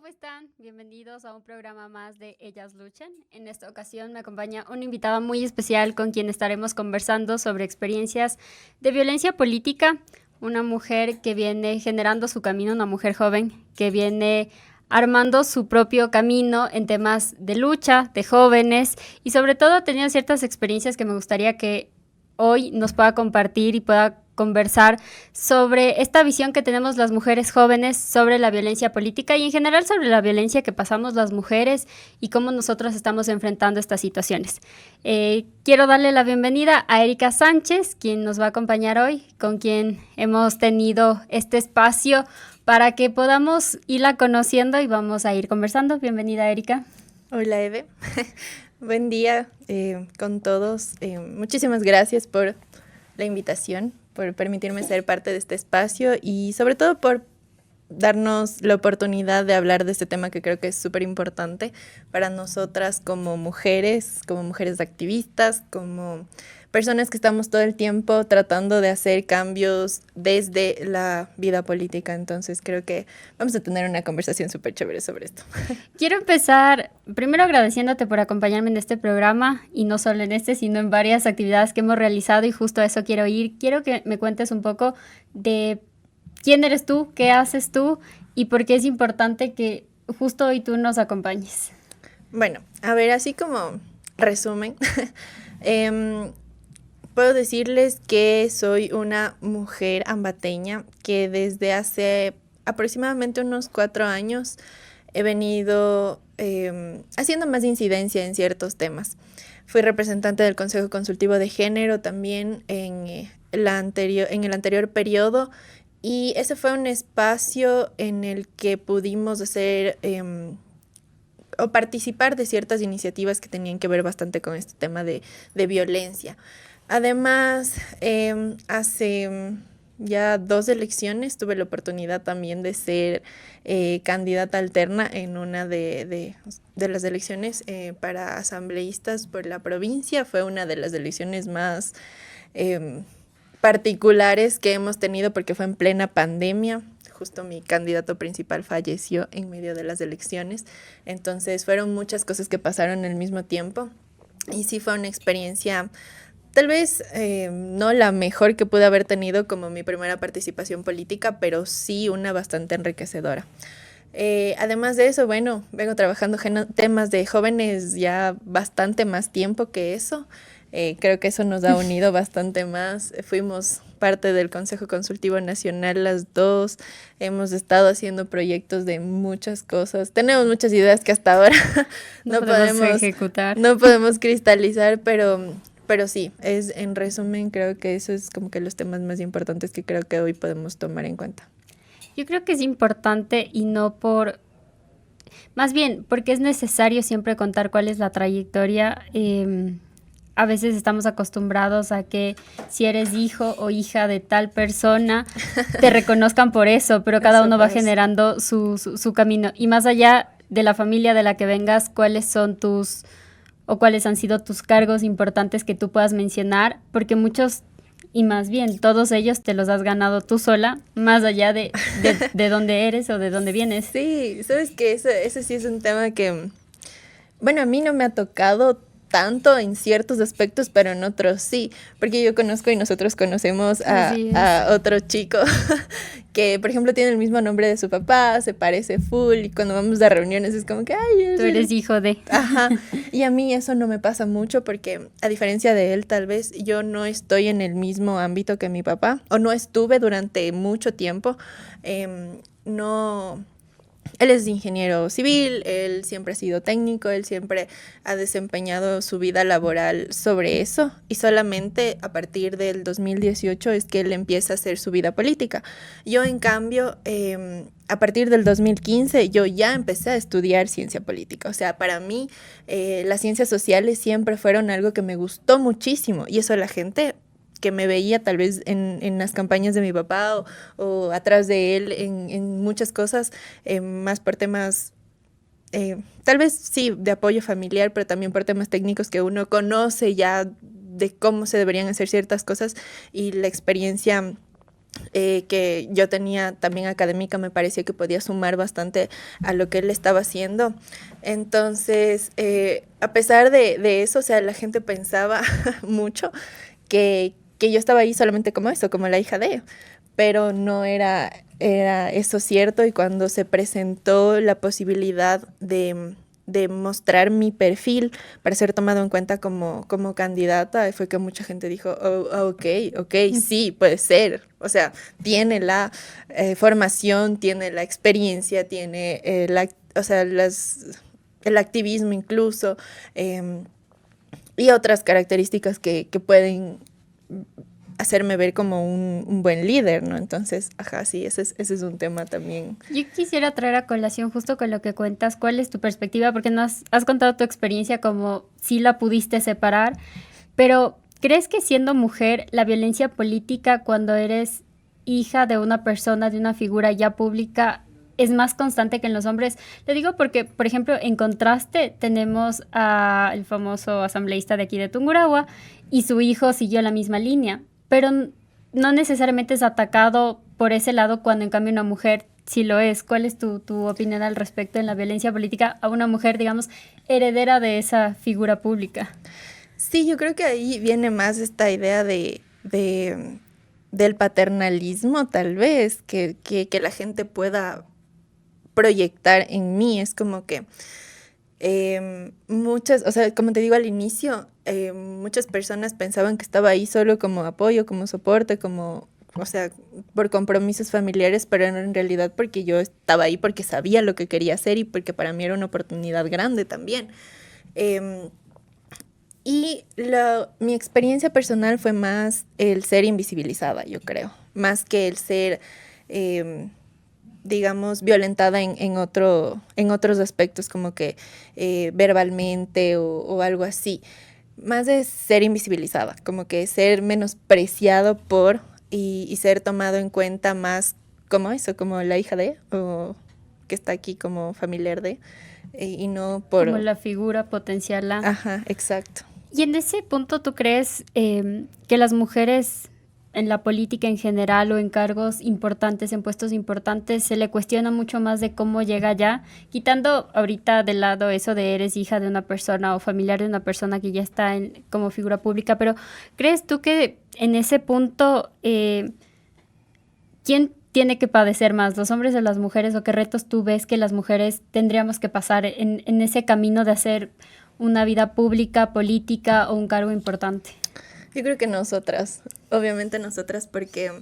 ¿cómo están? Bienvenidos a un programa más de Ellas Luchan. En esta ocasión me acompaña una invitada muy especial con quien estaremos conversando sobre experiencias de violencia política. Una mujer que viene generando su camino, una mujer joven que viene armando su propio camino en temas de lucha, de jóvenes y sobre todo ha tenido ciertas experiencias que me gustaría que hoy nos pueda compartir y pueda conversar sobre esta visión que tenemos las mujeres jóvenes sobre la violencia política y en general sobre la violencia que pasamos las mujeres y cómo nosotros estamos enfrentando estas situaciones. Quiero darle la bienvenida a Erika Sánchez, quien nos va a acompañar hoy, con quien hemos tenido este espacio para que podamos irla conociendo y vamos a ir conversando. Bienvenida, Erika. Hola, Eve. Buen día con todos. Muchísimas gracias por la invitación, por permitirme ser parte de este espacio y sobre todo por darnos la oportunidad de hablar de este tema que creo que es súper importante para nosotras como mujeres activistas, como personas que estamos todo el tiempo tratando de hacer cambios desde la vida política. Entonces creo que vamos a tener una conversación súper chévere sobre esto. Quiero empezar primero agradeciéndote por acompañarme en este programa y no solo en este, sino en varias actividades que hemos realizado y justo a eso quiero ir. Quiero que me cuentes un poco de quién eres tú, qué haces tú y por qué es importante que justo hoy tú nos acompañes. Bueno, a ver, así como resumen, puedo decirles que soy una mujer ambateña que desde hace aproximadamente unos 4 años he venido haciendo más incidencia en ciertos temas. Fui representante del Consejo Consultivo de Género también en el anterior periodo y ese fue un espacio en el que pudimos hacer o participar de ciertas iniciativas que tenían que ver bastante con este tema de violencia. Además, hace ya 2 elecciones tuve la oportunidad también de ser candidata alterna en una de las elecciones para asambleístas por la provincia. Fue una de las elecciones más particulares que hemos tenido porque fue en plena pandemia. Justo mi candidato principal falleció en medio de las elecciones. Entonces fueron muchas cosas que pasaron al mismo tiempo. Y sí fue una experiencia tal vez no la mejor que pude haber tenido como mi primera participación política, pero sí una bastante enriquecedora. Además de eso, bueno, vengo trabajando temas de jóvenes ya bastante más tiempo que eso. Creo que eso nos ha unido bastante más. Fuimos parte del Consejo Consultivo Nacional las dos. Hemos estado haciendo proyectos de muchas cosas. Tenemos muchas ideas que hasta ahora no podemos ejecutar. No podemos cristalizar, pero sí, en resumen, creo que eso es como que los temas más importantes que creo que hoy podemos tomar en cuenta. Yo creo que es importante y no más bien, porque es necesario siempre contar cuál es la trayectoria. A veces estamos acostumbrados a que si eres hijo o hija de tal persona, te reconozcan por eso, pero cada uno va generando su camino. Y más allá de la familia de la que vengas, ¿cuáles son cuáles han sido tus cargos importantes que tú puedas mencionar? Porque muchos, y más bien todos ellos te los has ganado tú sola, más allá de dónde eres o de dónde vienes. Sí, sabes que ese sí es un tema que, bueno, a mí no me ha tocado tanto en ciertos aspectos, pero en otros sí, porque yo conozco y nosotros conocemos a otro chico que, por ejemplo, tiene el mismo nombre de su papá, se parece full y cuando vamos a reuniones es como que, ay, tú eres hijo de... Ajá, y a mí eso no me pasa mucho porque a diferencia de él, tal vez yo no estoy en el mismo ámbito que mi papá o no estuve durante mucho tiempo, no... Él es ingeniero civil, él siempre ha sido técnico, él siempre ha desempeñado su vida laboral sobre eso y solamente a partir del 2018 es que él empieza a hacer su vida política. Yo, en cambio, a partir del 2015 yo ya empecé a estudiar ciencia política. O sea, para mí las ciencias sociales siempre fueron algo que me gustó muchísimo y eso la gente que me veía tal vez en las campañas de mi papá o atrás de él en muchas cosas, más por temas, tal vez sí, de apoyo familiar, pero también por temas técnicos que uno conoce ya de cómo se deberían hacer ciertas cosas y la experiencia que yo tenía también académica, me parecía que podía sumar bastante a lo que él estaba haciendo. Entonces, a pesar de eso, o sea, la gente pensaba mucho que yo estaba ahí solamente como eso, como la hija de, pero no era eso cierto, y cuando se presentó la posibilidad de mostrar mi perfil para ser tomado en cuenta como candidata, fue que mucha gente dijo, oh, ok, sí, puede ser. O sea, tiene la formación, tiene la experiencia, tiene o sea, el activismo incluso, y otras características que pueden hacerme ver como un buen líder, ¿no? Entonces, ajá, sí, ese es un tema también. Yo quisiera traer a colación justo con lo que cuentas, ¿cuál es tu perspectiva? Porque has contado tu experiencia como si la pudiste separar, pero ¿crees que siendo mujer la violencia política cuando eres hija de una persona, de una figura ya pública, es más constante que en los hombres? Lo digo porque, por ejemplo, en contraste tenemos al famoso asambleísta de aquí de Tungurahua y su hijo siguió la misma línea, pero no necesariamente es atacado por ese lado cuando en cambio una mujer sí lo es. ¿Cuál es tu opinión al respecto en la violencia política a una mujer, digamos, heredera de esa figura pública? Sí, yo creo que ahí viene más esta idea del paternalismo, tal vez, que la gente pueda proyectar en mí. Es como que muchas, o sea, como te digo al inicio, muchas personas pensaban que estaba ahí solo como apoyo, como soporte, como, o sea, por compromisos familiares, pero en realidad porque yo estaba ahí porque sabía lo que quería hacer y porque para mí era una oportunidad grande también. Eh, y mi experiencia personal fue más el ser invisibilizada, yo creo, más que el ser, eh, digamos, violentada en otros aspectos, como que verbalmente o algo así. Más de ser invisibilizada, como que ser menospreciado y ser tomado en cuenta más como eso, como la hija de, o que está aquí como familiar de, y no Como por... la figura potencial A. Ajá, exacto. Y en ese punto, ¿tú crees que las mujeres en la política en general o en cargos importantes, en puestos importantes, se le cuestiona mucho más de cómo llega allá? Quitando ahorita de lado eso de eres hija de una persona o familiar de una persona que ya está como figura pública, pero ¿crees tú que en ese punto quién tiene que padecer más, los hombres o las mujeres? ¿O qué retos tú ves que las mujeres tendríamos que pasar en ese camino de hacer una vida pública, política o un cargo importante? Yo creo que nosotras, obviamente nosotras, porque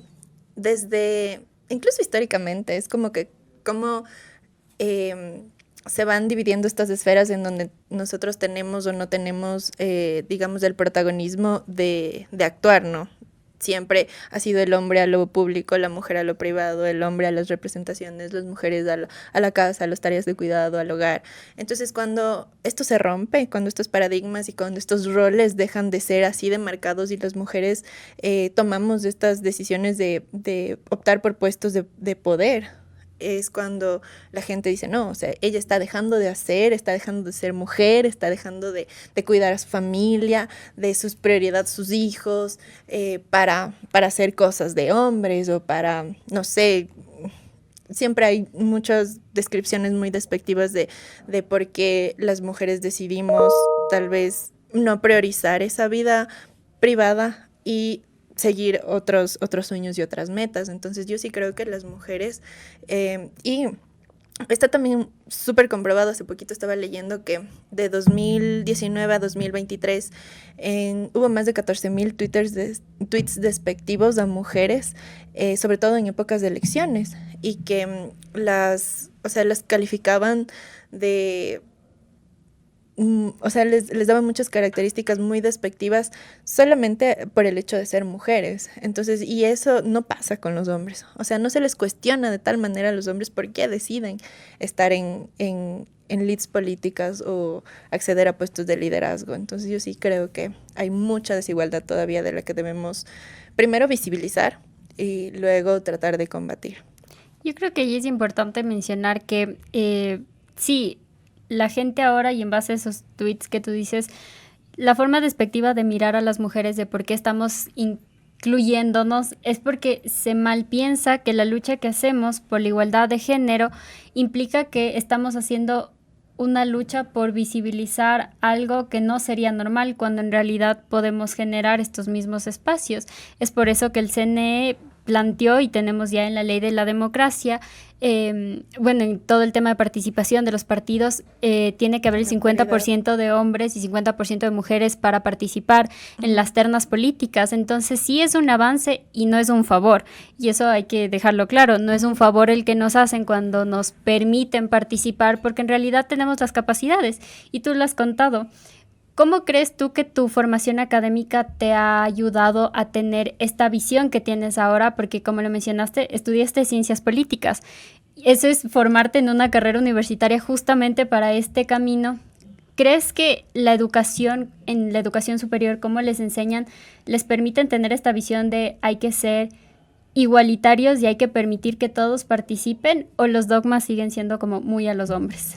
incluso históricamente, es como que cómo se van dividiendo estas esferas en donde nosotros tenemos o no tenemos, digamos, el protagonismo de actuar, ¿no? Siempre ha sido el hombre a lo público, la mujer a lo privado, el hombre a las representaciones, las mujeres a la casa, a las tareas de cuidado, al hogar. Entonces, cuando esto se rompe, cuando estos paradigmas y cuando estos roles dejan de ser así de marcados y las mujeres tomamos estas decisiones de optar por puestos de poder, es cuando la gente dice, no, o sea, ella está dejando de hacer, está dejando de ser mujer, está dejando de cuidar a su familia, de sus prioridades, sus hijos, para hacer cosas de hombres o para, no sé, siempre hay muchas descripciones muy despectivas de por qué las mujeres decidimos tal vez no priorizar esa vida privada y seguir otros sueños y otras metas. Entonces yo sí creo que las mujeres, y está también súper comprobado, hace poquito estaba leyendo que de 2019 a 2023 hubo más de 14,000 tweets despectivos a mujeres, sobre todo en épocas de elecciones, y que o sea, las calificaban de... O sea, les daban muchas características muy despectivas solamente por el hecho de ser mujeres. Entonces, y eso no pasa con los hombres. O sea, no se les cuestiona de tal manera a los hombres por qué deciden estar en leads políticas o acceder a puestos de liderazgo. Entonces, yo sí creo que hay mucha desigualdad todavía de la que debemos primero visibilizar y luego tratar de combatir. Yo creo que ahí es importante mencionar que sí, la gente ahora, y en base a esos tweets que tú dices, la forma despectiva de mirar a las mujeres de por qué estamos excluyéndonos es porque se mal piensa que la lucha que hacemos por la igualdad de género implica que estamos haciendo una lucha por visibilizar algo que no sería normal cuando en realidad podemos generar estos mismos espacios. Es por eso que el CNE planteó y tenemos ya en la ley de la democracia, bueno, en todo el tema de participación de los partidos, tiene que haber el 50% de hombres y 50% de mujeres para participar en las ternas políticas. Entonces sí es un avance y no es un favor. Y eso hay que dejarlo claro, no es un favor el que nos hacen cuando nos permiten participar, porque en realidad tenemos las capacidades y tú lo has contado. ¿Cómo crees tú que tu formación académica te ha ayudado a tener esta visión que tienes ahora? Porque como lo mencionaste, estudiaste ciencias políticas. Eso es formarte en una carrera universitaria justamente para este camino. ¿Crees que la educación, en la educación superior, cómo les enseñan, les permiten tener esta visión de hay que ser igualitarios y hay que permitir que todos participen, o los dogmas siguen siendo como muy a los hombres?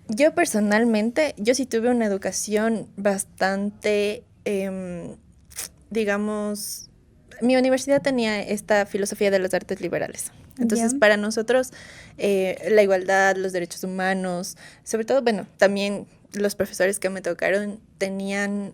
Yo personalmente, yo sí tuve una educación bastante, digamos, mi universidad tenía esta filosofía de las artes liberales. Entonces, Ya. para nosotros, la igualdad, los derechos humanos, sobre todo, bueno, también los profesores que me tocaron tenían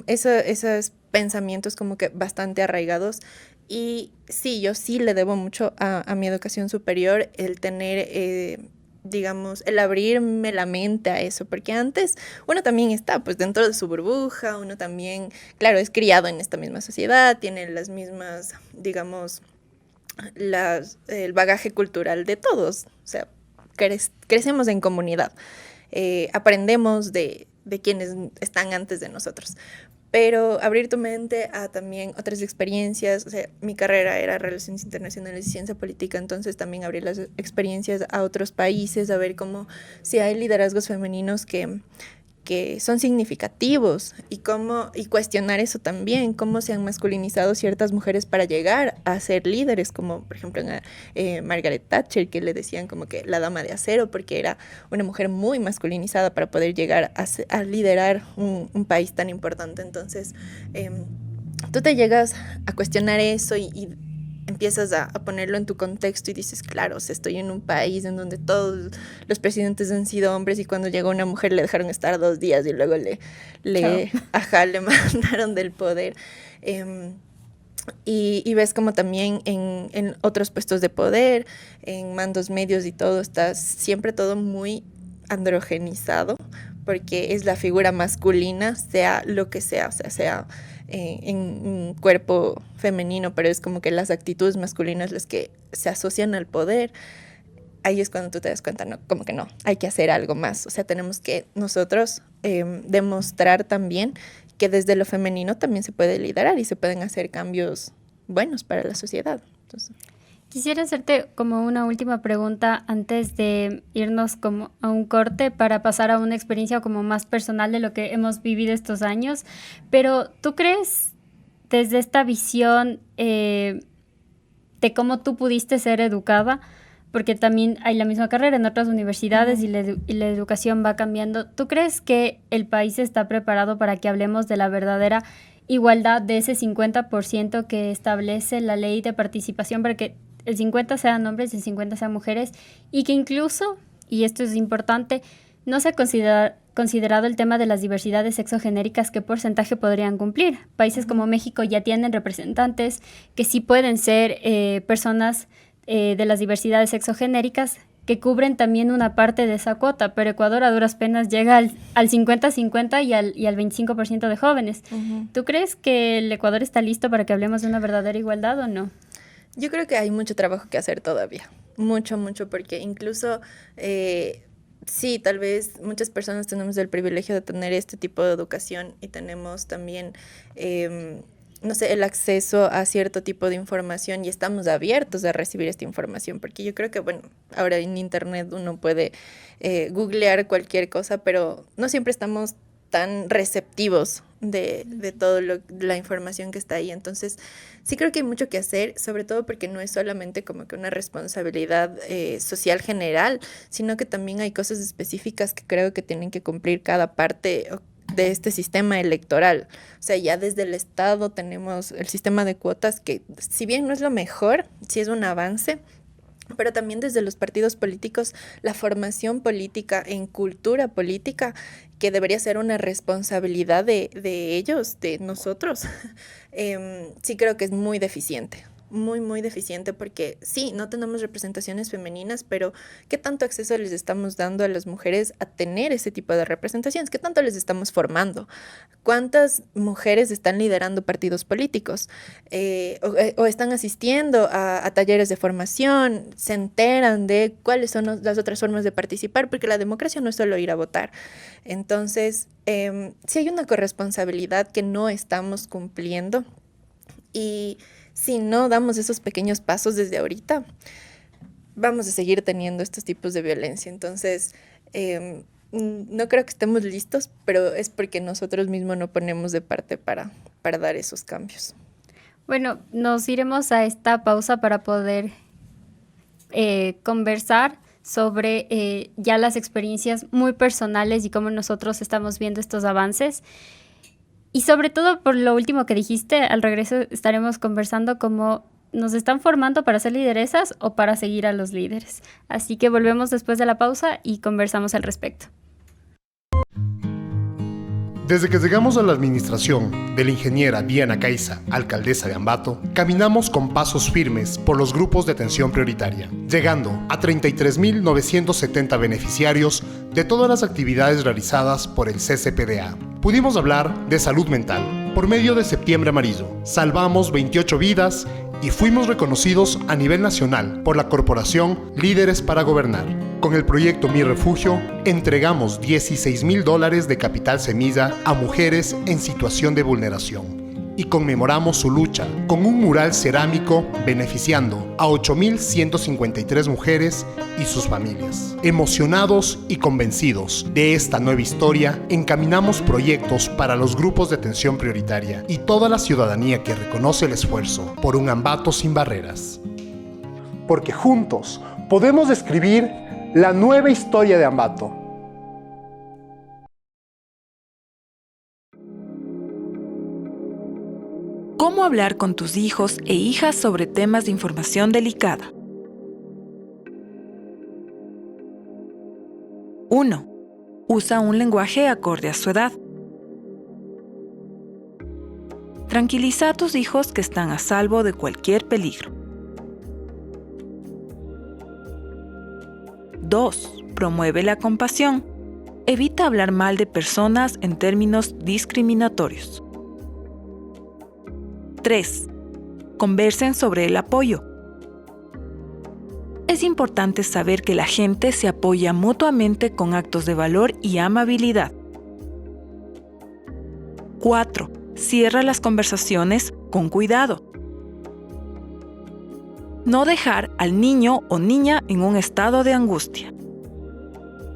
esos pensamientos como que bastante arraigados. Y sí, yo sí le debo mucho a mi educación superior el tener, digamos, el abrirme la mente a eso, porque antes uno también está pues dentro de su burbuja, uno también, claro, es criado en esta misma sociedad, tiene las mismas, digamos, el bagaje cultural de todos, o sea, crecemos en comunidad, aprendemos de quienes están antes de nosotros. Pero abrir tu mente a también otras experiencias, o sea, mi carrera era Relaciones Internacionales y Ciencia Política, entonces también abrir las experiencias a otros países, a ver cómo si hay liderazgos femeninos que son significativos y cuestionar eso también, cómo se han masculinizado ciertas mujeres para llegar a ser líderes, como por ejemplo Margaret Thatcher, que le decían como que la dama de acero, porque era una mujer muy masculinizada para poder llegar a liderar un país tan importante. Entonces, tú te llegas a cuestionar eso y empiezas a ponerlo en tu contexto y dices, claro, o sea, estoy en un país en donde todos los presidentes han sido hombres y cuando llegó una mujer le dejaron estar 2 días y luego le mandaron del poder. Y ves como también en otros puestos de poder, en mandos medios y todo, está siempre todo muy androgenizado, porque es la figura masculina, sea lo que sea, o sea, sea en un cuerpo femenino, pero es como que las actitudes masculinas las que se asocian al poder. Ahí es cuando tú te das cuenta, no, como que no, hay que hacer algo más. O sea, tenemos que nosotros demostrar también que desde lo femenino también se puede liderar y se pueden hacer cambios buenos para la sociedad. Entonces, Quisiera hacerte como una última pregunta antes de irnos como a un corte para pasar a una experiencia como más personal de lo que hemos vivido estos años. Pero ¿tú crees desde esta visión de cómo tú pudiste ser educada? Porque también hay la misma carrera en otras universidades y la educación va cambiando. ¿Tú crees que el país está preparado para que hablemos de la verdadera igualdad, de ese 50% que establece la ley de participación, para que el 50 sean hombres y el 50 sean mujeres, y que incluso, y esto es importante, no se ha considerado el tema de las diversidades sexogenéricas, qué porcentaje podrían cumplir? Países como México ya tienen representantes que sí pueden ser personas de las diversidades sexogenéricas, que cubren también una parte de esa cuota, pero Ecuador a duras penas llega al 50-50 y al 25% de jóvenes. ¿Tú crees que el Ecuador está listo para que hablemos de una verdadera igualdad o no? yo creo que hay mucho trabajo que hacer todavía, mucho, mucho, porque incluso sí, tal vez muchas personas tenemos el privilegio de tener este tipo de educación y tenemos también, no sé, el acceso a cierto tipo de información y estamos abiertos a recibir esta información, porque yo creo que, bueno, ahora en internet uno puede googlear cualquier cosa, pero no siempre estamos tan receptivos de toda la información que está ahí. Entonces, sí creo que hay mucho que hacer, sobre todo porque no es solamente como que una responsabilidad social general, sino que también hay cosas específicas que creo que tienen que cumplir cada parte de este sistema electoral. O sea, ya desde el Estado tenemos el sistema de cuotas que, si bien no es lo mejor, sí es un avance, pero también desde los partidos políticos, la formación política en cultura política, que debería ser una responsabilidad de ellos, de nosotros, sí creo que es muy deficiente. Muy, muy deficiente porque sí, no tenemos representaciones femeninas, pero ¿qué tanto acceso les estamos dando a las mujeres a tener ese tipo de representaciones? ¿Qué tanto les estamos formando? ¿Cuántas mujeres están liderando partidos políticos? O están asistiendo a talleres de formación, se enteran de cuáles son las otras formas de participar, porque la democracia no es solo ir a votar. Entonces, sí hay una corresponsabilidad que no estamos cumpliendo y si no damos esos pequeños pasos desde ahorita, vamos a seguir teniendo estos tipos de violencia. Entonces, no creo que estemos listos, pero es porque nosotros mismos no ponemos de parte para dar esos cambios. Bueno, nos iremos a esta pausa para poder conversar sobre ya las experiencias muy personales y cómo nosotros estamos viendo estos avances. Y sobre todo, por lo último que dijiste, al regreso estaremos conversando cómo nos están formando para ser lideresas o para seguir a los líderes. Así que volvemos después de la pausa y conversamos al respecto. Desde que llegamos a la administración de la ingeniera Diana Caiza, alcaldesa de Ambato, caminamos con pasos firmes por los grupos de atención prioritaria, llegando a 33.970 beneficiarios de todas las actividades realizadas por el CCPDA. Pudimos hablar de salud mental. Por medio de Septiembre Amarillo, salvamos 28 vidas y fuimos reconocidos a nivel nacional por la corporación Líderes para Gobernar. Con el proyecto Mi Refugio, entregamos $16,000 de capital semilla a mujeres en situación de vulneración y conmemoramos su lucha con un mural cerámico beneficiando a 8.153 mujeres y sus familias. Emocionados y convencidos de esta nueva historia, encaminamos proyectos para los grupos de atención prioritaria y toda la ciudadanía que reconoce el esfuerzo por un Ambato sin barreras. Porque juntos podemos escribir la nueva historia de Ambato. ¿Cómo hablar con tus hijos e hijas sobre temas de información delicada? 1. Usa un lenguaje acorde a su edad. Tranquiliza a tus hijos que están a salvo de cualquier peligro. 2. Promueve la compasión. Evita hablar mal de personas en términos discriminatorios. 3. Conversen sobre el apoyo. Es importante saber que la gente se apoya mutuamente con actos de valor y amabilidad. 4. Cierra las conversaciones con cuidado. No dejar al niño o niña en un estado de angustia.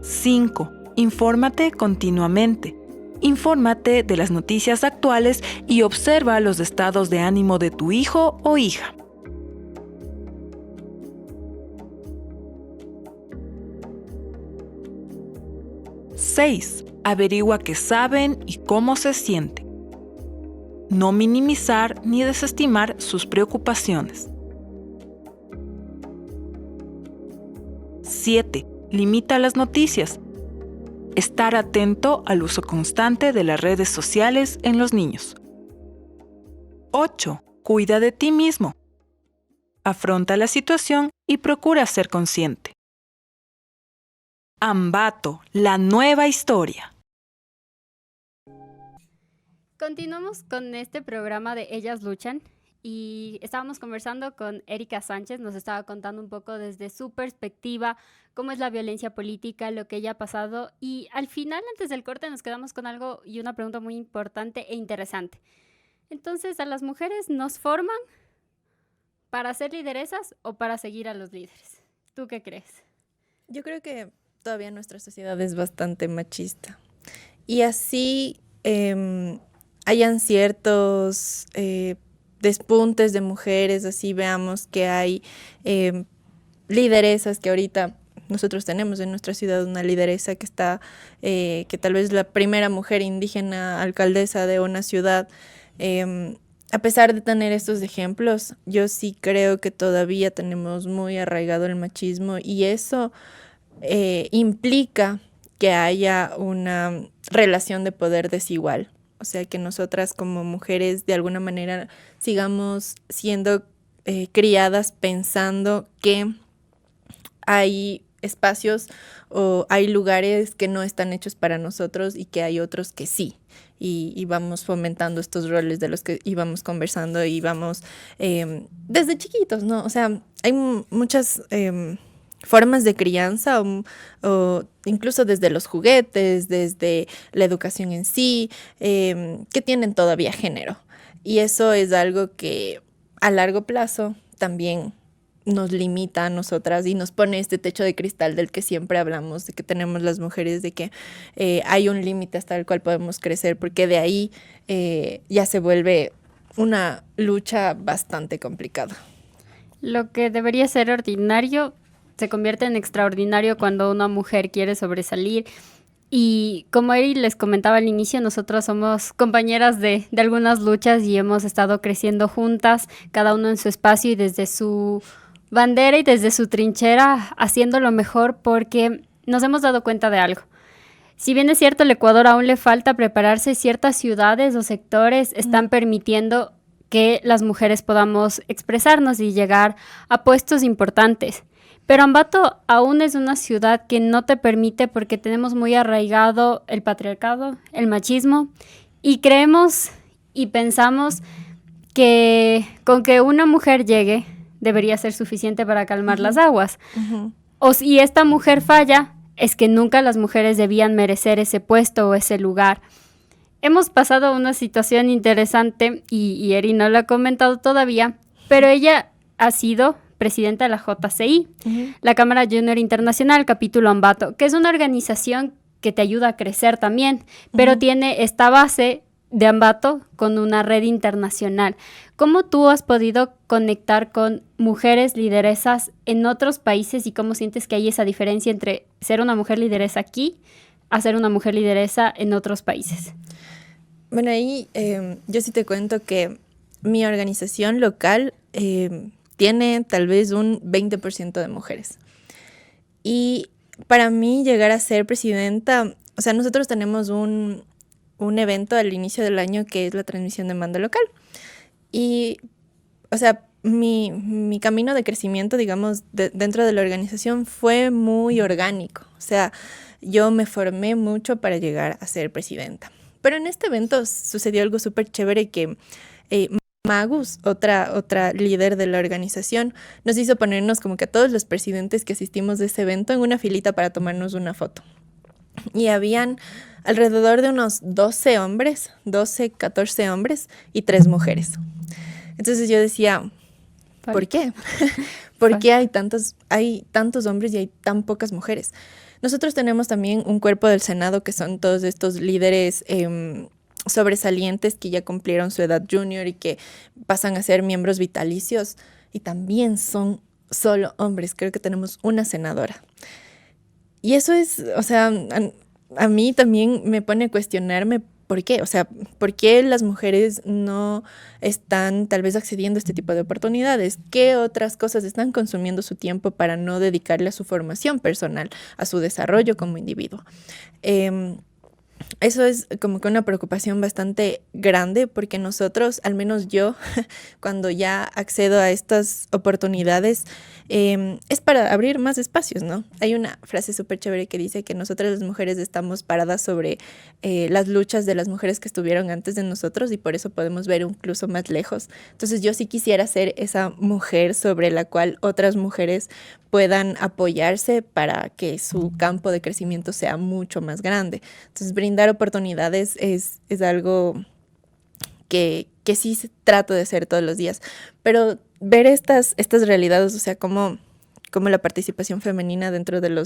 5. Infórmate continuamente. Infórmate de las noticias actuales y observa los estados de ánimo de tu hijo o hija. 6. Averigua qué saben y cómo se sienten. No minimizar ni desestimar sus preocupaciones. 7. Limita las noticias. Estar atento al uso constante de las redes sociales en los niños. 8. Cuida de ti mismo. Afronta la situación y procura ser consciente. Ambato, la nueva historia. Continuamos con este programa de Ellas Luchan y estábamos conversando con Erika Sánchez, nos estaba contando un poco desde su perspectiva cómo es la violencia política, lo que ella ha pasado, y al final, antes del corte, nos quedamos con algo y una pregunta muy importante e interesante. Entonces, ¿a las mujeres nos forman para ser lideresas o para seguir a los líderes? ¿Tú qué crees? Yo creo que todavía nuestra sociedad es bastante machista. Y así hayan ciertos despuntes de mujeres, así veamos que hay lideresas que ahorita nosotros tenemos en nuestra ciudad una lideresa que está, que tal vez la primera mujer indígena alcaldesa de una ciudad. A pesar de tener estos ejemplos, yo sí creo que todavía tenemos muy arraigado el machismo y eso implica que haya una relación de poder desigual. O sea, que nosotras como mujeres de alguna manera sigamos siendo criadas pensando que hay espacios o hay lugares que no están hechos para nosotros y que hay otros que sí. Y vamos fomentando estos roles de los que íbamos conversando y vamos desde chiquitos, ¿no? O sea, hay muchas formas de crianza o incluso desde los juguetes, desde la educación en sí, que tienen todavía género. Y eso es algo que a largo plazo también nos limita a nosotras y nos pone este techo de cristal del que siempre hablamos, de que tenemos las mujeres, de que hay un límite hasta el cual podemos crecer, porque de ahí ya se vuelve una lucha bastante complicada. Lo que debería ser ordinario se convierte en extraordinario cuando una mujer quiere sobresalir. Y como Eri les comentaba al inicio, nosotros somos compañeras de algunas luchas y hemos estado creciendo juntas, cada uno en su espacio y desde su bandera y desde su trinchera, haciendo lo mejor, porque nos hemos dado cuenta de algo. Si bien es cierto, al Ecuador aún le falta prepararse, ciertas ciudades o sectores están permitiendo que las mujeres podamos expresarnos y llegar a puestos importantes. Pero Ambato aún es una ciudad que no te permite porque tenemos muy arraigado el patriarcado, el machismo, y creemos y pensamos que con que una mujer llegue debería ser suficiente para calmar las aguas. O si esta mujer falla, es que nunca las mujeres debían merecer ese puesto o ese lugar. Hemos pasado una situación interesante y Eri no lo ha comentado todavía, pero ella ha sido presidenta de la JCI, la Cámara Junior Internacional, capítulo Ambato, que es una organización que te ayuda a crecer también, pero tiene esta base de Ambato con una red internacional. ¿Cómo tú has podido conectar con mujeres lideresas en otros países y cómo sientes que hay esa diferencia entre ser una mujer lideresa aquí a ser una mujer lideresa en otros países? Bueno, ahí yo sí te cuento que mi organización local tiene tal vez un 20% de mujeres. Y para mí llegar a ser presidenta, o sea, nosotros tenemos un evento al inicio del año que es la transmisión de mando local. Y, o sea, mi camino de crecimiento, digamos, dentro de la organización fue muy orgánico. O sea, yo me formé mucho para llegar a ser presidenta. Pero en este evento sucedió algo súper chévere que Magus, otra líder de la organización, nos hizo ponernos como que a todos los presidentes que asistimos de ese evento en una filita para tomarnos una foto. Y habían alrededor de unos 12, 14 hombres y 3 mujeres. Entonces yo decía, ¿por qué? ¿Por qué hay tantos hombres y hay tan pocas mujeres? Nosotros tenemos también un cuerpo del Senado que son todos estos líderes sobresalientes que ya cumplieron su edad junior y que pasan a ser miembros vitalicios y también son solo hombres. Creo que tenemos una senadora. Y eso es, o sea, a mí también me pone a cuestionarme por qué. O sea, ¿por qué las mujeres no están tal vez accediendo a este tipo de oportunidades? ¿Qué otras cosas están consumiendo su tiempo para no dedicarle a su formación personal, a su desarrollo como individuo? Eso es como que una preocupación bastante grande porque nosotros, al menos yo, cuando ya accedo a estas oportunidades, es para abrir más espacios, ¿no? Hay una frase súper chévere que dice que nosotras las mujeres estamos paradas sobre las luchas de las mujeres que estuvieron antes de nosotros y por eso podemos ver incluso más lejos. Entonces yo sí quisiera ser esa mujer sobre la cual otras mujeres puedan apoyarse para que su campo de crecimiento sea mucho más grande. Entonces brindar oportunidades es algo que sí trato de hacer todos los días, pero ver estas realidades, o sea, como la participación femenina dentro de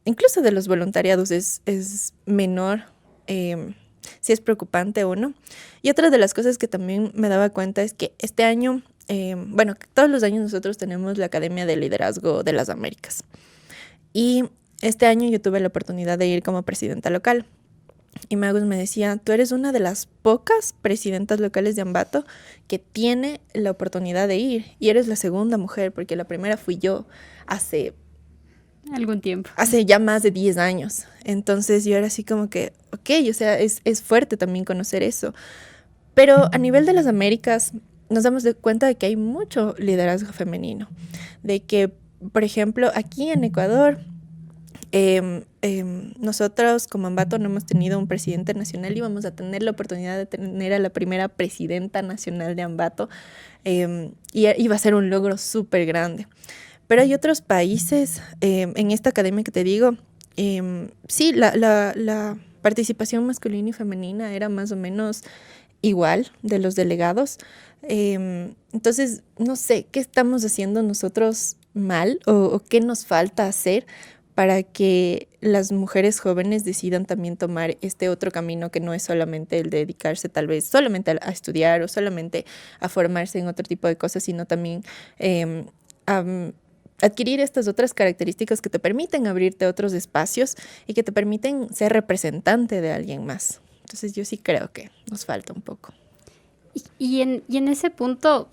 incluso de los voluntariados es menor, sí es preocupante o no. Y otra de las cosas que también me daba cuenta es que este año, bueno, todos los años nosotros tenemos la Academia de Liderazgo de las Américas. Y este año yo tuve la oportunidad de ir como presidenta local. Y Magus me decía, tú eres una de las pocas presidentas locales de Ambato que tiene la oportunidad de ir. Y eres la segunda mujer, porque la primera fui yo hace algún tiempo. Hace ya más de 10 años. Entonces yo era así como que, ok, o sea, es fuerte también conocer eso. Pero a nivel de las Américas nos damos cuenta de que hay mucho liderazgo femenino. De que, por ejemplo, aquí en Ecuador, nosotros como Ambato no hemos tenido un presidente nacional y vamos a tener la oportunidad de tener a la primera presidenta nacional de Ambato. Y va a ser un logro súper grande. Pero hay otros países, en esta academia que te digo, sí, la participación masculina y femenina era más o menos igual de los delegados. Entonces, no sé, ¿qué estamos haciendo nosotros mal o qué nos falta hacer para que las mujeres jóvenes decidan también tomar este otro camino que no es solamente el de dedicarse tal vez solamente a estudiar o solamente a formarse en otro tipo de cosas, sino también a adquirir estas otras características que te permiten abrirte otros espacios y que te permiten ser representante de alguien más? Entonces yo sí creo que nos falta un poco. Y en ese punto,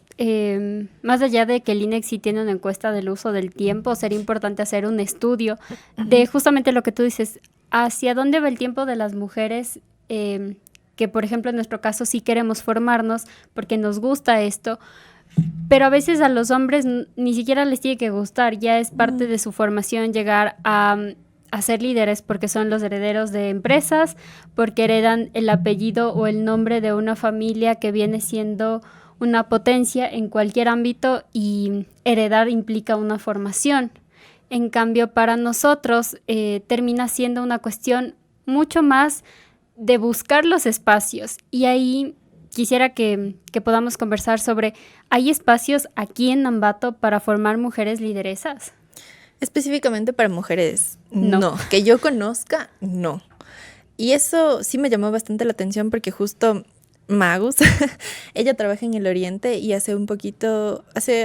más allá de que el INEC sí tiene una encuesta del uso del tiempo, sería importante hacer un estudio de justamente lo que tú dices, hacia dónde va el tiempo de las mujeres, que por ejemplo en nuestro caso sí queremos formarnos porque nos gusta esto, pero a veces a los hombres ni siquiera les tiene que gustar, ya es parte de su formación llegar a ser líderes porque son los herederos de empresas, porque heredan el apellido o el nombre de una familia que viene siendo una potencia en cualquier ámbito y heredar implica una formación. En cambio, para nosotros termina siendo una cuestión mucho más de buscar los espacios y ahí quisiera que podamos conversar sobre, ¿hay espacios aquí en Ambato para formar mujeres lideresas? Específicamente para mujeres, no. Que yo conozca, no. Y eso sí me llamó bastante la atención porque justo Magus, ella trabaja en el Oriente y hace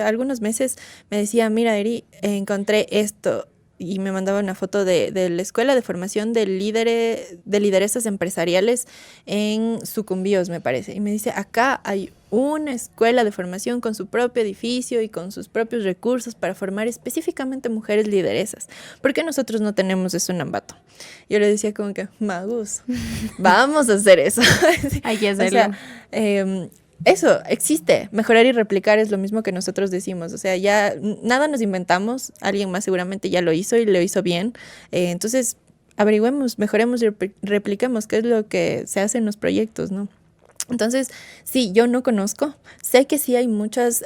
algunos meses me decía, mira, Eri, encontré esto. Y me mandaba una foto de la escuela de formación de lideresas empresariales en Sucumbíos, me parece. Y me dice, acá hay una escuela de formación con su propio edificio y con sus propios recursos para formar específicamente mujeres lideresas. ¿Por qué nosotros no tenemos eso en Ambato? Yo le decía como que, Magus, vamos a hacer eso. Hay que hacerlo. O sea, eso existe, mejorar y replicar es lo mismo que nosotros decimos, o sea, ya nada nos inventamos, alguien más seguramente ya lo hizo y lo hizo bien, entonces averigüemos, mejoremos y repliquemos qué es lo que se hace en los proyectos, ¿no? Entonces, sí, yo no conozco, sé que sí hay muchas,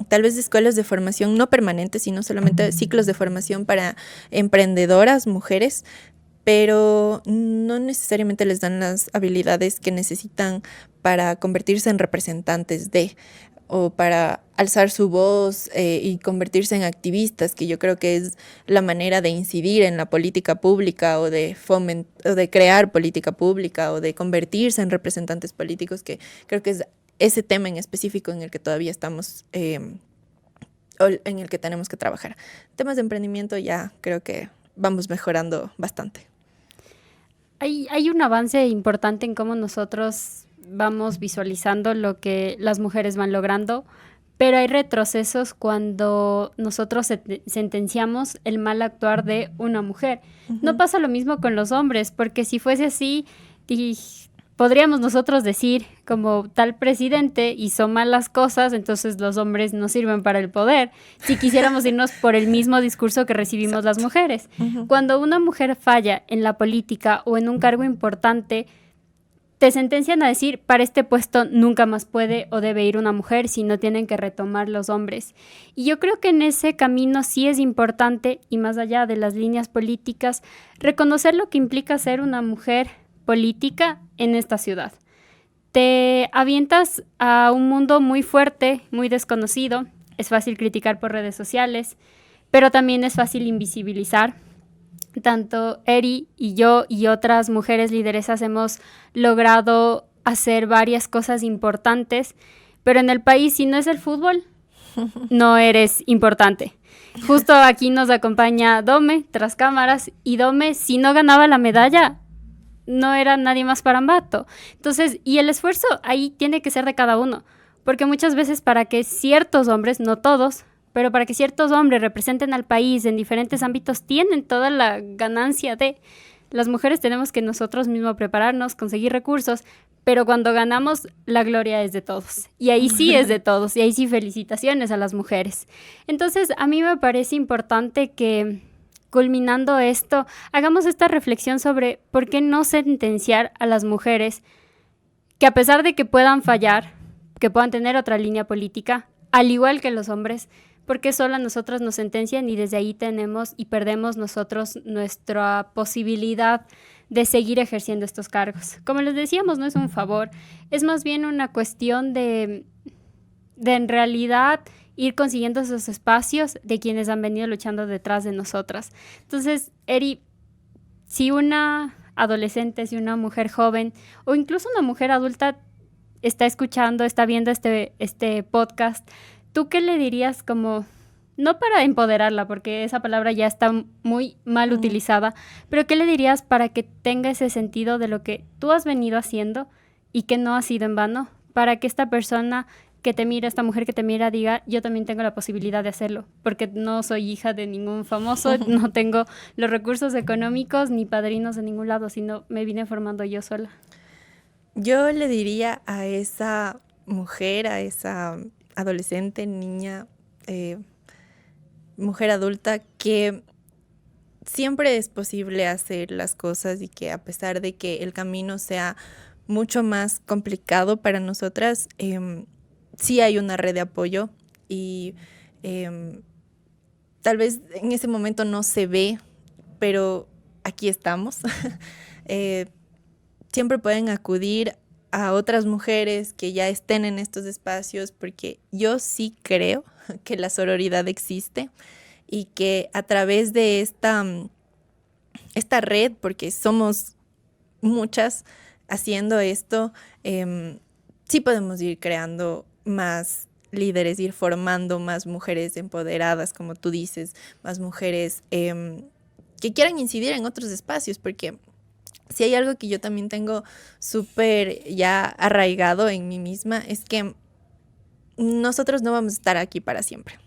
tal vez escuelas de formación no permanentes, sino solamente ciclos de formación para emprendedoras, mujeres, pero no necesariamente les dan las habilidades que necesitan para convertirse en representantes o para alzar su voz y convertirse en activistas, que yo creo que es la manera de incidir en la política pública o de crear política pública o de convertirse en representantes políticos, que creo que es ese tema en específico en el que todavía estamos, o en el que tenemos que trabajar. Temas de emprendimiento ya creo que vamos mejorando bastante. Hay un avance importante en cómo nosotros vamos visualizando lo que las mujeres van logrando, pero hay retrocesos cuando nosotros sentenciamos el mal actuar de una mujer. Uh-huh. No pasa lo mismo con los hombres, porque si fuese así, podríamos nosotros decir como tal presidente hizo malas cosas, entonces los hombres no sirven para el poder. Si quisiéramos irnos por el mismo discurso que recibimos Exacto. Las mujeres. Uh-huh. Cuando una mujer falla en la política o en un cargo importante, te sentencian a decir, para este puesto nunca más puede o debe ir una mujer, si no tienen que retomar los hombres. Y yo creo que en ese camino sí es importante, y más allá de las líneas políticas, reconocer lo que implica ser una mujer política en esta ciudad. Te avientas a un mundo muy fuerte, muy desconocido. Es fácil criticar por redes sociales, pero también es fácil invisibilizar. Tanto Eri y yo y otras mujeres lideresas hemos logrado hacer varias cosas importantes, pero en el país, si no es el fútbol, no eres importante. Justo aquí nos acompaña Dome, tras cámaras, y Dome, si no ganaba la medalla, no era nadie más para Ambato. Entonces, y el esfuerzo ahí tiene que ser de cada uno, porque muchas veces para que ciertos hombres, no todos, pero para que ciertos hombres representen al país en diferentes ámbitos, tienen toda la ganancia de... Las mujeres tenemos que nosotros mismos prepararnos, conseguir recursos, pero cuando ganamos, la gloria es de todos. Y ahí sí es de todos, y ahí sí felicitaciones a las mujeres. Entonces, a mí me parece importante que, culminando esto, hagamos esta reflexión sobre por qué no sentenciar a las mujeres que, a pesar de que puedan fallar, que puedan tener otra línea política, al igual que los hombres, porque solo a nosotros nos sentencian y desde ahí tenemos y perdemos nosotros nuestra posibilidad de seguir ejerciendo estos cargos. Como les decíamos, no es un favor, es más bien una cuestión de en realidad ir consiguiendo esos espacios de quienes han venido luchando detrás de nosotras. Entonces, Eri, si una adolescente, si una mujer joven o incluso una mujer adulta está escuchando, está viendo este podcast, ¿tú qué le dirías como, no para empoderarla, porque esa palabra ya está muy mal utilizada, pero qué le dirías para que tenga ese sentido de lo que tú has venido haciendo y que no ha sido en vano? Para que esta persona que te mira, esta mujer que te mira, diga, yo también tengo la posibilidad de hacerlo, porque no soy hija de ningún famoso, no tengo los recursos económicos ni padrinos de ningún lado, sino me vine formando yo sola. Yo le diría a esa mujer, a esa adolescente, niña, mujer adulta, que siempre es posible hacer las cosas y que a pesar de que el camino sea mucho más complicado para nosotras, sí hay una red de apoyo y tal vez en ese momento no se ve, pero aquí estamos. Siempre pueden acudir a otras mujeres que ya estén en estos espacios, porque yo sí creo que la sororidad existe y que a través de esta red, porque somos muchas haciendo esto, sí podemos ir creando más líderes, ir formando más mujeres empoderadas, como tú dices, más mujeres que quieran incidir en otros espacios, porque si hay algo que yo también tengo súper ya arraigado en mí misma, es que nosotros no vamos a estar aquí para siempre.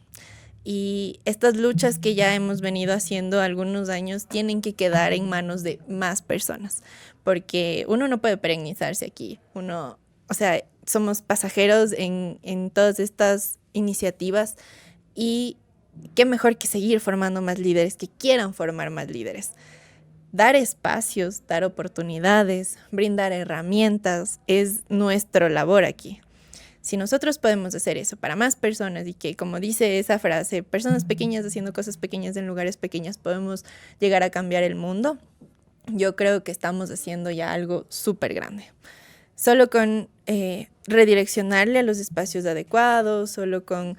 Y estas luchas que ya hemos venido haciendo algunos años tienen que quedar en manos de más personas, porque uno no puede perennizarse aquí. Uno, o sea, somos pasajeros en todas estas iniciativas y qué mejor que seguir formando más líderes, que quieran formar más líderes. Dar espacios, dar oportunidades, brindar herramientas es nuestra labor aquí. Si nosotros podemos hacer eso para más personas y que, como dice esa frase, personas pequeñas haciendo cosas pequeñas en lugares pequeños, podemos llegar a cambiar el mundo, yo creo que estamos haciendo ya algo súper grande. Solo con redireccionarle a los espacios adecuados, solo con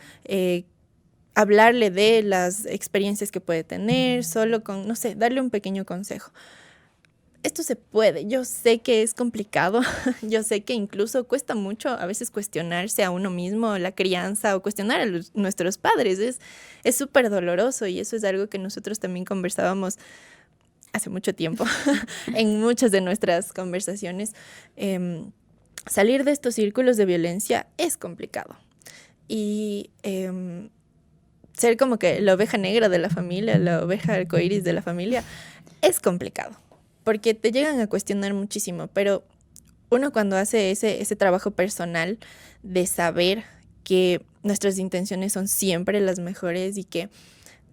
hablarle de las experiencias que puede tener, solo con, no sé, darle un pequeño consejo. Esto se puede. Yo sé que es complicado, yo sé que incluso cuesta mucho a veces cuestionarse a uno mismo, la crianza, o cuestionar a nuestros padres. Es súper doloroso y eso es algo que nosotros también conversábamos hace mucho tiempo en muchas de nuestras conversaciones. Salir de estos círculos de violencia es complicado y ser como que la oveja negra de la familia, la oveja arcoíris de la familia, es complicado, porque te llegan a cuestionar muchísimo, pero uno cuando hace ese trabajo personal de saber que nuestras intenciones son siempre las mejores y que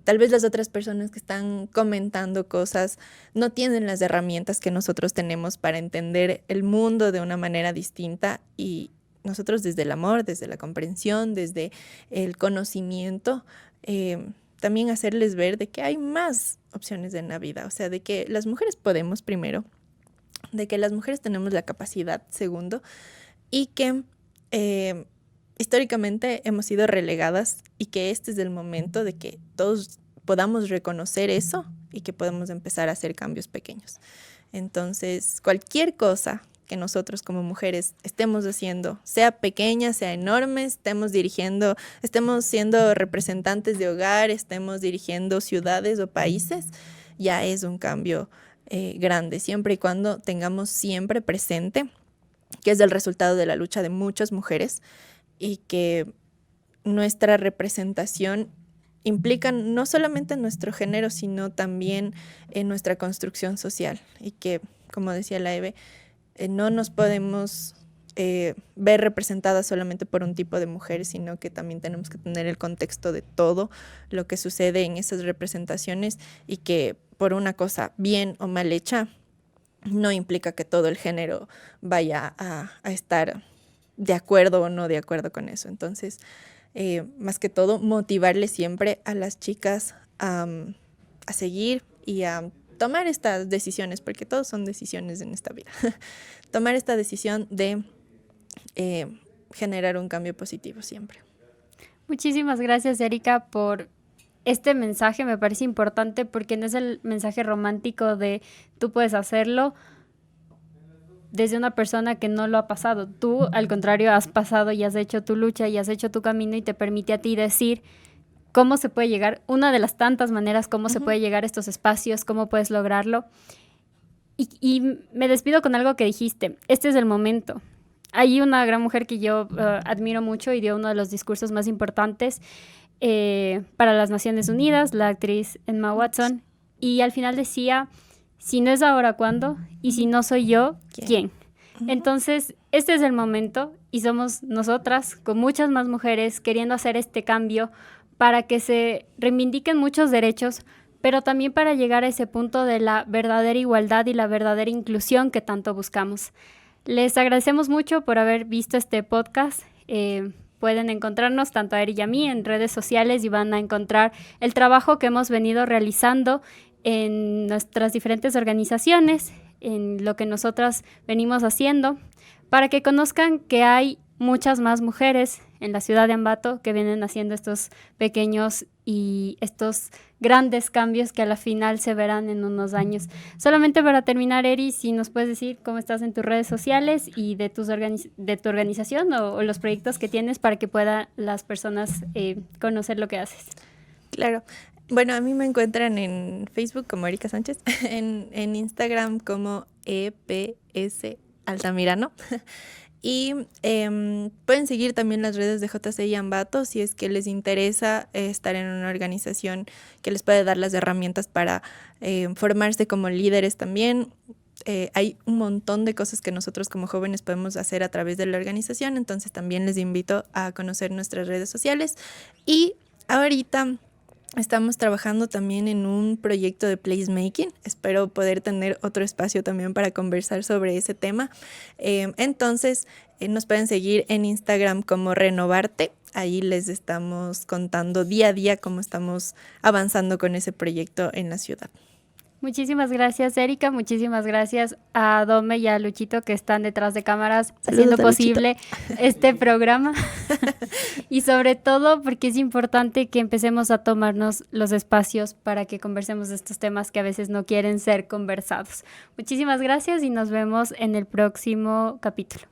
tal vez las otras personas que están comentando cosas no tienen las herramientas que nosotros tenemos para entender el mundo de una manera distinta, y nosotros desde el amor, desde la comprensión, desde el conocimiento, también hacerles ver de que hay más opciones en la vida, o sea, de que las mujeres podemos, primero, de que las mujeres tenemos la capacidad, segundo, y que históricamente hemos sido relegadas y que este es el momento de que todos podamos reconocer eso y que podemos empezar a hacer cambios pequeños. Entonces, cualquier cosa que nosotros como mujeres estemos haciendo, sea pequeña, sea enorme, estemos dirigiendo, estemos siendo representantes de hogar, estemos dirigiendo ciudades o países, ya es un cambio grande, siempre y cuando tengamos siempre presente que es el resultado de la lucha de muchas mujeres y que nuestra representación implica no solamente nuestro género, sino también en nuestra construcción social y que, como decía la Eve, no nos podemos ver representadas solamente por un tipo de mujer, sino que también tenemos que tener el contexto de todo lo que sucede en esas representaciones y que por una cosa bien o mal hecha no implica que todo el género vaya a estar de acuerdo o no de acuerdo con eso. Entonces, más que todo, motivarle siempre a las chicas a seguir y a tomar estas decisiones, porque todos son decisiones en esta vida. Tomar esta decisión de generar un cambio positivo siempre. Muchísimas gracias, Erika, por este mensaje. Me parece importante porque no es el mensaje romántico de tú puedes hacerlo desde una persona que no lo ha pasado. Tú, al contrario, has pasado y has hecho tu lucha y has hecho tu camino y te permite a ti decir cómo se puede llegar, una de las tantas maneras cómo se puede llegar a estos espacios, cómo puedes lograrlo. Y me despido con algo que dijiste. Este es el momento. Hay una gran mujer que yo admiro mucho y dio uno de los discursos más importantes para las Naciones Unidas, la actriz Emma Watson, y al final decía, si no es ahora, ¿cuándo? Y si no soy yo, ¿quién? Entonces, este es el momento y somos nosotras, con muchas más mujeres, queriendo hacer este cambio para que se reivindiquen muchos derechos, pero también para llegar a ese punto de la verdadera igualdad y la verdadera inclusión que tanto buscamos. Les agradecemos mucho por haber visto este podcast. Pueden encontrarnos tanto a Eri y a mí en redes sociales y van a encontrar el trabajo que hemos venido realizando en nuestras diferentes organizaciones, en lo que nosotras venimos haciendo, para que conozcan que hay muchas más mujeres en la ciudad de Ambato que vienen haciendo estos pequeños y estos grandes cambios que a la final se verán en unos años. Solamente para terminar, Eri, si nos puedes decir cómo estás en tus redes sociales y de tu organización o los proyectos que tienes para que puedan las personas conocer lo que haces. Claro. Bueno, a mí me encuentran en Facebook como Erika Sánchez, en Instagram como EPS Altamirano. Y pueden seguir también las redes de JCI Ambato si es que les interesa estar en una organización que les puede dar las herramientas para formarse como líderes también. Hay un montón de cosas que nosotros como jóvenes podemos hacer a través de la organización, entonces también les invito a conocer nuestras redes sociales. Y ahorita estamos trabajando también en un proyecto de placemaking. Espero poder tener otro espacio también para conversar sobre ese tema. Entonces, nos pueden seguir en Instagram como Renovarte. Ahí les estamos contando día a día cómo estamos avanzando con ese proyecto en la ciudad. Muchísimas gracias, Erika. Muchísimas gracias a Dome y a Luchito que están detrás de cámaras haciendo posible este programa. Y sobre todo porque es importante que empecemos a tomarnos los espacios para que conversemos de estos temas que a veces no quieren ser conversados. Muchísimas gracias y nos vemos en el próximo capítulo.